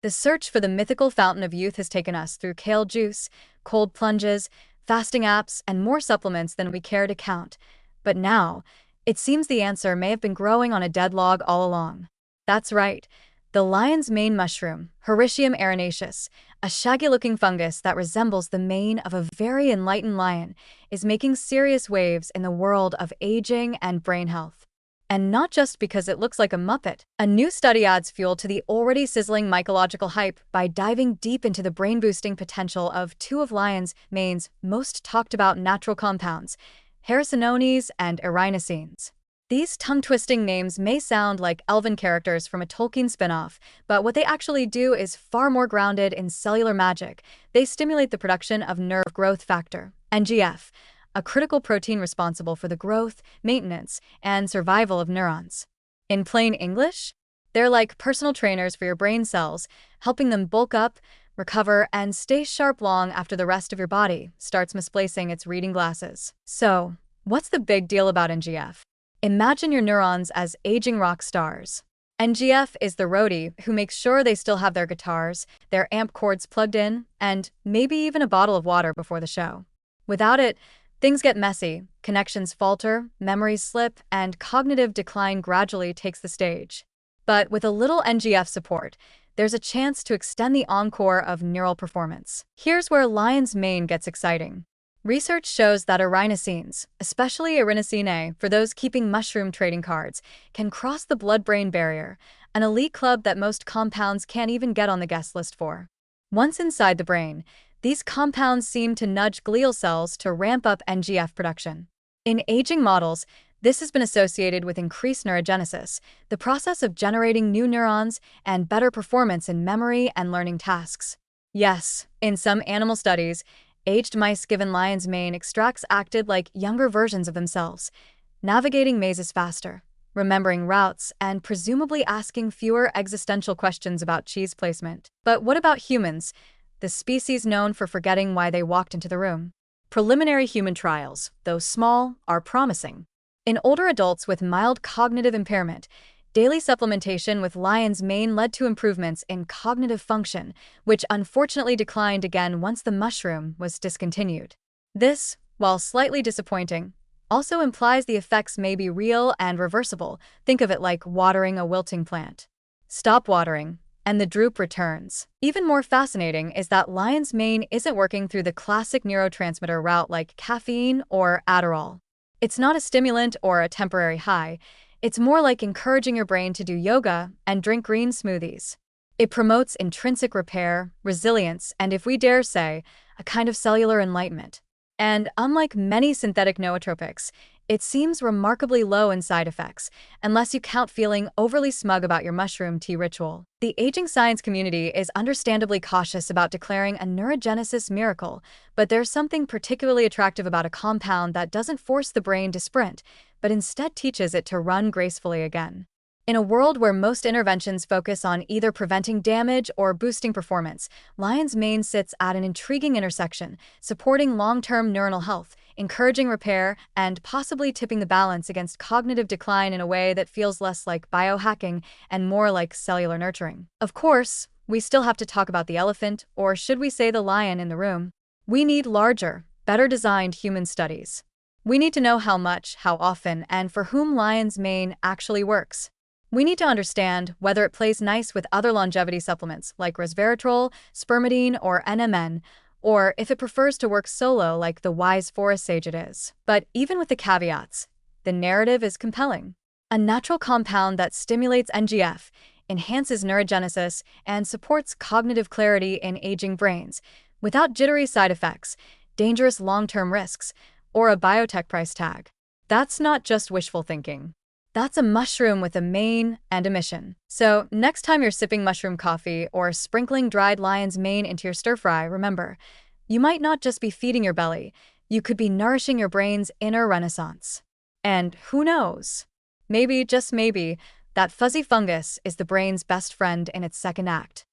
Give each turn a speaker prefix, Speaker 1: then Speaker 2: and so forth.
Speaker 1: The search for the mythical fountain of youth has taken us through kale juice, cold plunges, fasting apps, and more supplements than we care to count. But now, it seems the answer may have been growing on a dead log all along. That's right. The lion's mane mushroom, Hericium arenaceus, a shaggy-looking fungus that resembles the mane of a very enlightened lion, is making serious waves in the world of aging and brain health. And not just because it looks like a Muppet. A new study adds fuel to the already sizzling mycological hype by diving deep into the brain-boosting potential of two of lion's mane's most talked-about natural compounds, hericinones and erinacines. These tongue-twisting names may sound like elven characters from a Tolkien spin-off, but what they actually do is far more grounded in cellular magic. They stimulate the production of nerve growth factor, NGF, a critical protein responsible for the growth, maintenance, and survival of neurons. In plain English, they're like personal trainers for your brain cells, helping them bulk up, recover, and stay sharp long after the rest of your body starts misplacing its reading glasses. So, what's the big deal about NGF? Imagine your neurons as aging rock stars. NGF is the roadie who makes sure they still have their guitars, their amp cords plugged in, and maybe even a bottle of water before the show. Without it, things get messy, connections falter, memories slip, and cognitive decline gradually takes the stage. But with a little NGF support, there's a chance to extend the encore of neural performance. Here's where lion's mane gets exciting. Research shows that erinacines, especially erinacine A for those keeping mushroom trading cards, can cross the blood-brain barrier, an elite club that most compounds can't even get on the guest list for. Once inside the brain, these compounds seem to nudge glial cells to ramp up NGF production. In aging models, this has been associated with increased neurogenesis, the process of generating new neurons, and better performance in memory and learning tasks. Yes, in some animal studies, aged mice given lion's mane extracts acted like younger versions of themselves, navigating mazes faster, remembering routes, and presumably asking fewer existential questions about cheese placement. But what about humans, the species known for forgetting why they walked into the room? Preliminary human trials, though small, are promising. In older adults with mild cognitive impairment, daily supplementation with lion's mane led to improvements in cognitive function, which unfortunately declined again once the mushroom was discontinued. This, while slightly disappointing, also implies the effects may be real and reversible. Think of it like watering a wilting plant. Stop watering, and the droop returns. Even more fascinating is that lion's mane isn't working through the classic neurotransmitter route like caffeine or Adderall. It's not a stimulant or a temporary high. It's more like encouraging your brain to do yoga and drink green smoothies. It promotes intrinsic repair, resilience, and if we dare say, a kind of cellular enlightenment. And unlike many synthetic nootropics, it seems remarkably low in side effects, unless you count feeling overly smug about your mushroom tea ritual. The aging science community is understandably cautious about declaring a neurogenesis miracle, but there's something particularly attractive about a compound that doesn't force the brain to sprint, but instead teaches it to run gracefully again. In a world where most interventions focus on either preventing damage or boosting performance, lion's mane sits at an intriguing intersection, supporting long-term neuronal health, encouraging repair, and possibly tipping the balance against cognitive decline in a way that feels less like biohacking and more like cellular nurturing. Of course, we still have to talk about the elephant, or should we say the lion in the room. We need larger, better-designed human studies. We need to know how much, how often, and for whom lion's mane actually works. We need to understand whether it plays nice with other longevity supplements like resveratrol, spermidine, or NMN, or if it prefers to work solo like the wise forest sage it is. But even with the caveats, the narrative is compelling. A natural compound that stimulates NGF, enhances neurogenesis, and supports cognitive clarity in aging brains, without jittery side effects, dangerous long-term risks, or a biotech price tag. That's not just wishful thinking. That's a mushroom with a mane and a mission. So, next time you're sipping mushroom coffee or sprinkling dried lion's mane into your stir-fry, remember, you might not just be feeding your belly, you could be nourishing your brain's inner renaissance. And who knows? Maybe, just maybe, that fuzzy fungus is the brain's best friend in its second act.